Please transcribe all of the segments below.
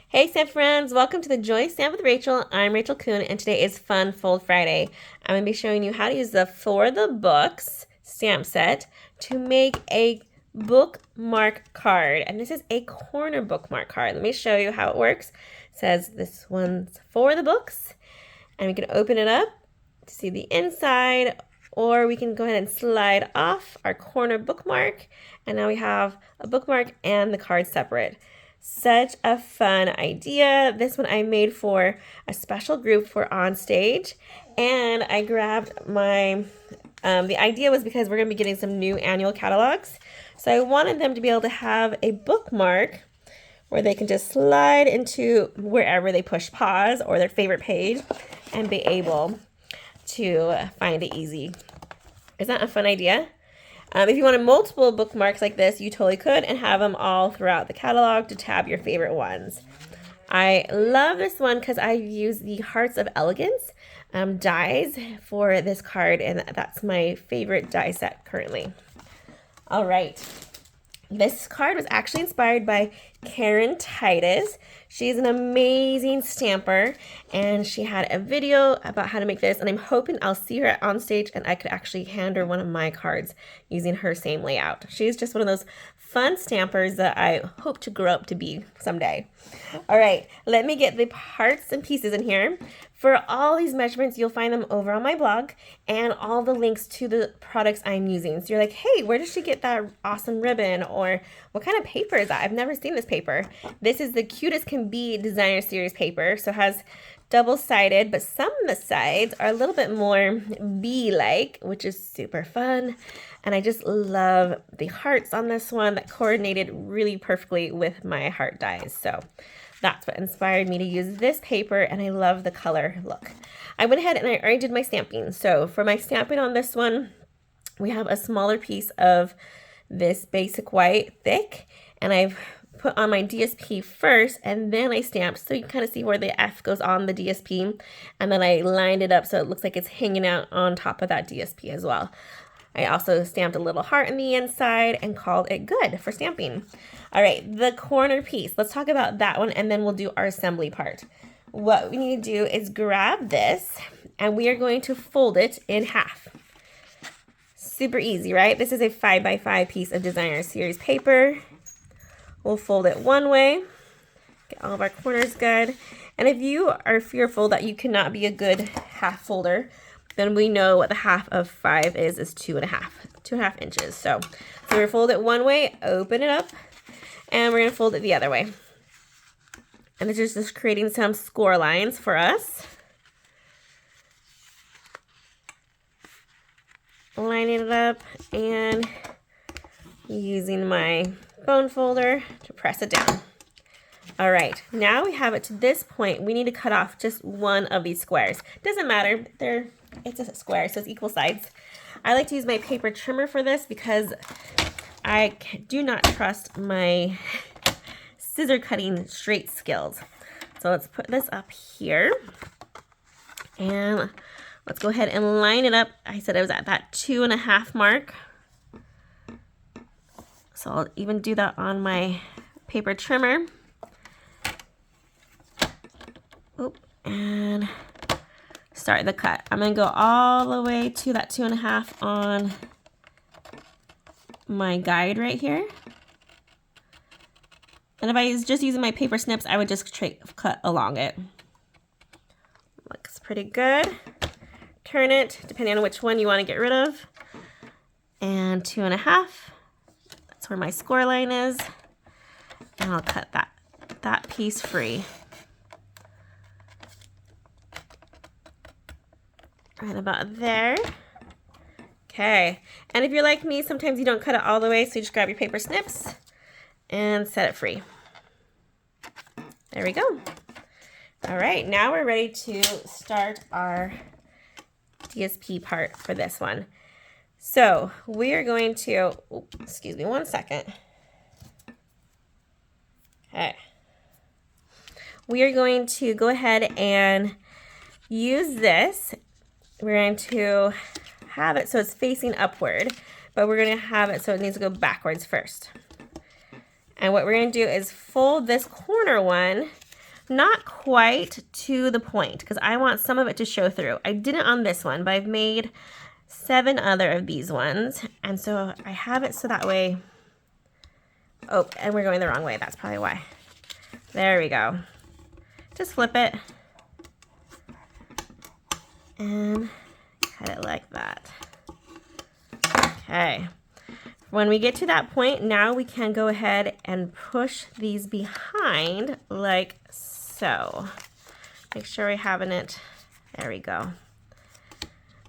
Hey Stamp friends, welcome to the Joy Stamp with Rachel. I'm Rachael Coon and today is Fun Fold Friday. I'm going to be showing you how to use the For the Books stamp set to make a bookmark card. And this is a corner bookmark card. Let me show you how it works. It says this one's for the books, and we can open it up to see the inside, or we can go ahead and slide off our corner bookmark, and now we have a bookmark and the card separate. Such a fun idea. This one I made for a special group for on stage, and I grabbed my the idea was because we're going to be getting some new annual catalogs, so I wanted them to be able to have a bookmark where they can just slide into wherever they push pause or their favorite page and be able to find it easy. Isn't that a fun idea? If you wanted multiple bookmarks like this, you totally could, and have them all throughout the catalog to tab your favorite ones. I love this one because I use the Hearts of Elegance dies for this card, and that's my favorite die set currently. All right. This card was actually inspired by Karen Titus. She's an amazing stamper, and she had a video about how to make this, and I'm hoping I'll see her on stage and I could actually hand her one of my cards using her same layout. She's just one of those fun stampers that I hope to grow up to be someday. All right, let me get the parts and pieces in here. For all these measurements, you'll find them over on my blog and all the links to the products I'm using. So you're like, hey, where did she get that awesome ribbon? Or what kind of paper is that? I've never seen this paper. This is the Cutest Can Be Designer Series paper. So it has double-sided, but some of the sides are a little bit more bee-like, which is super fun. And I just love the hearts on this one that coordinated really perfectly with my heart dies. So that's what inspired me to use this paper, and I love the color look. I went ahead and I already did my stamping. So for my stamping on this one, we have a smaller piece of this basic white thick, and I've put on my DSP first, and then I stamped, so you can kind of see where the F goes on the DSP, and then I lined it up so it looks like it's hanging out on top of that DSP as well. I also stamped a little heart in the inside and called it good for stamping. All right, the corner piece. Let's talk about that one, and then we'll do our assembly part. What we need to do is grab this, and we are going to fold it in half. Super easy, right? This is a 5x5 piece of Designer Series paper. We'll fold it one way, get all of our corners good. And if you are fearful that you cannot be a good half folder, then we know what the half of 5 is 2.5 inches. So we're gonna fold it one way, open it up, and we're gonna fold it the other way. And this is just creating some score lines for us. Lining it up and using my bone folder to press it down. All right, now we have it to this point. We need to cut off just one of these squares. Doesn't matter, it's a square, so it's equal sides. I like to use my paper trimmer for this because I do not trust my scissor cutting straight skills. So let's put this up here, and let's go ahead and line it up. I said I was at that 2.5 mark. So I'll even do that on my paper trimmer. Oop, and start the cut. I'm gonna go all the way to that 2.5 on my guide right here. And if I was just using my paper snips, I would just cut along it. Looks pretty good. Turn it, depending on which one you want to get rid of. And 2.5. That's where my score line is. And I'll cut that piece free. Right about there. Okay, and if you're like me, sometimes you don't cut it all the way, so you just grab your paper snips and set it free. There we go. All right, now we're ready to start our DSP part for this one. So we are going to, excuse me one second. Okay. We are going to go ahead and use this. We're going to have it so it's facing upward, but we're going to have it so it needs to go backwards first. And what we're going to do is fold this corner one not quite to the point because I want some of it to show through. I didn't on this one, but I've made 7 other of these ones, and so I have it so that way. Oh, and we're going the wrong way. That's probably why. There we go. Just flip it and cut it like that. Okay. When we get to that point, now we can go ahead and push these behind like so. Make sure we're having it. There we go.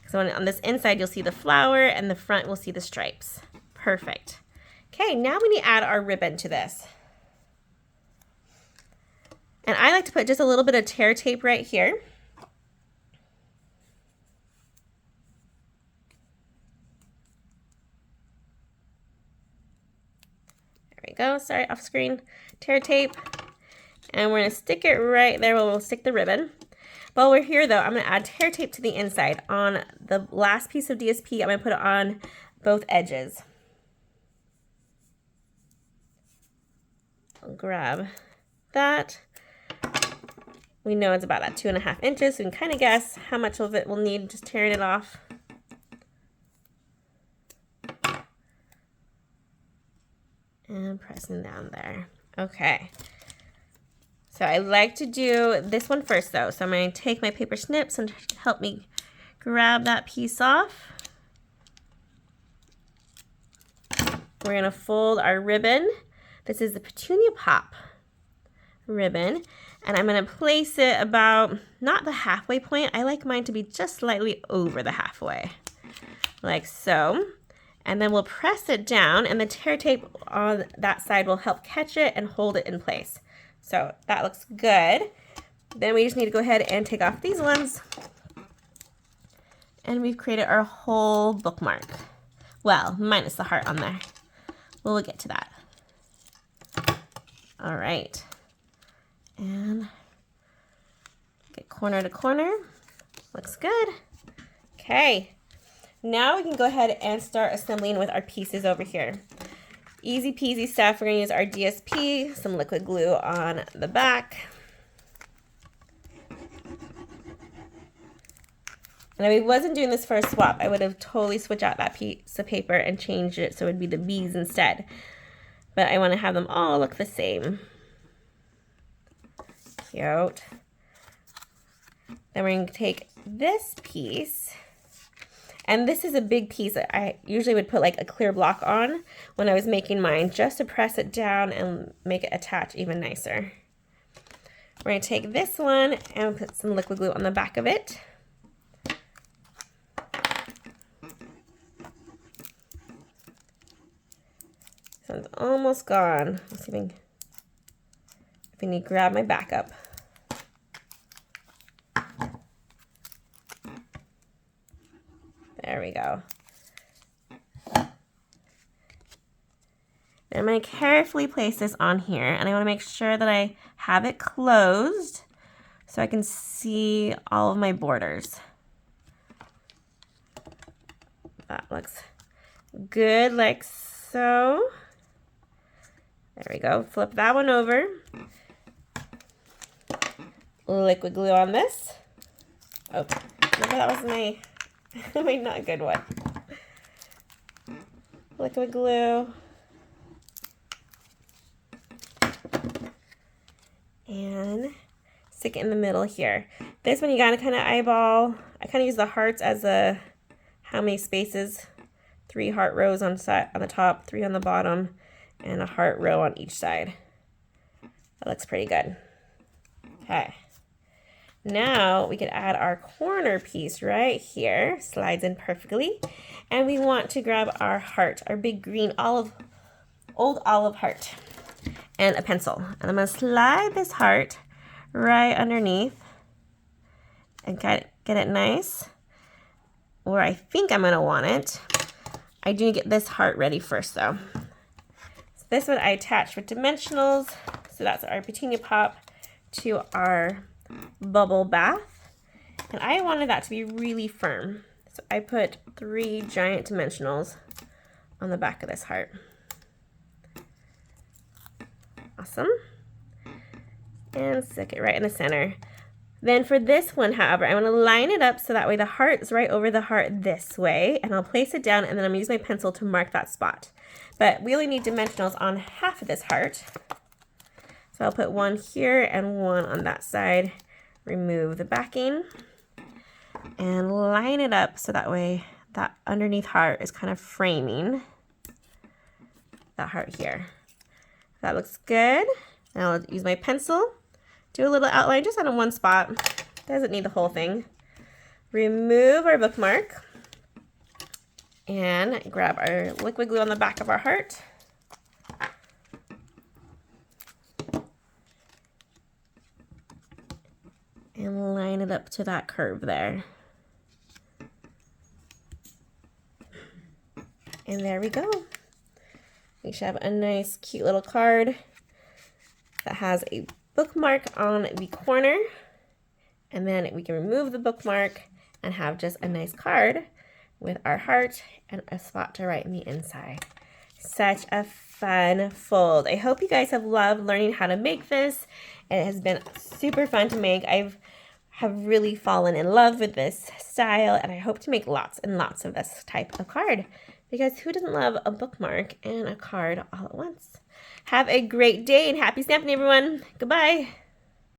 So on this inside, you'll see the flower, and the front will see the stripes. Perfect. Okay, now we need to add our ribbon to this. And I like to put just a little bit of tear tape right here. There we go, sorry, off screen. Tear tape. And we're gonna stick it right there where we'll stick the ribbon. While we're here though, I'm gonna add tear tape to the inside. On the last piece of DSP, I'm gonna put it on both edges. I'll grab that. We know it's about that 2.5 inches, so we can kind of guess how much of it we'll need just tearing it off. And pressing down there. Okay. So I like to do this one first though. So I'm going to take my paper snips and help me grab that piece off. We're going to fold our ribbon. This is the Petunia Pop ribbon. And I'm going to place it about, not the halfway point. I like mine to be just slightly over the halfway. Like so. And then we'll press it down, and the tear tape on that side will help catch it and hold it in place. So that looks good. Then we just need to go ahead and take off these ones. And we've created our whole bookmark. Well, minus the heart on there. We'll get to that. All right. And get corner to corner. Looks good. Okay. Now we can go ahead and start assembling with our pieces over here. Easy peasy stuff. We're going to use our DSP, some liquid glue on the back. And if I wasn't doing this for a swap, I would have totally switched out that piece of paper and changed it so it would be the bees instead. But I want to have them all look the same. Cute. Then we're going to take this piece. And this is a big piece that I usually would put like a clear block on when I was making mine, just to press it down and make it attach even nicer. We're going to take this one and put some liquid glue on the back of it. This one's almost gone. Let's see if I need to grab my backup. There we go. I'm going to carefully place this on here, and I want to make sure that I have it closed so I can see all of my borders. That looks good, like so. There we go. Flip that one over. Liquid glue on this. Oh, remember that was my not good one. Liquid glue. And stick it in the middle here. This one you gotta kind of eyeball. I kind of use the hearts as a how many spaces. 3 heart rows on the top, 3 on the bottom, and a heart row on each side. That looks pretty good. Okay. Now we could add our corner piece right here. Slides in perfectly. And we want to grab our heart, our big green old olive heart, and a pencil. And I'm going to slide this heart right underneath and get it nice where I think I'm going to want it. I do get this heart ready first though. So this one I attached with dimensionals. So that's our Petunia Pop to our bubble bath, and I wanted that to be really firm, so I put 3 giant dimensionals on the back of this heart. Awesome. and stick it right in the center. Then for this one, however, I'm going to line it up so that way the heart is right over the heart this way, and I'll place it down, and then I'm going to use my pencil to mark that spot. But we only need dimensionals on half of this heart. So I'll put one here and one on that side, remove the backing, and line it up so that way that underneath heart is kind of framing that heart here. That looks good. Now I'll use my pencil, do a little outline just on one spot. Doesn't need the whole thing. Remove our bookmark and grab our liquid glue on the back of our heart. And line it up to that curve there. And there we go. We should have a nice, cute little card that has a bookmark on the corner. And then we can remove the bookmark and have just a nice card with our heart and a spot to write in the inside. Such a fun fold. I hope you guys have loved learning how to make this. It has been super fun to make. Have really fallen in love with this style, and I hope to make lots and lots of this type of card, because who doesn't love a bookmark and a card all at once? Have a great day and happy stamping, everyone. Goodbye.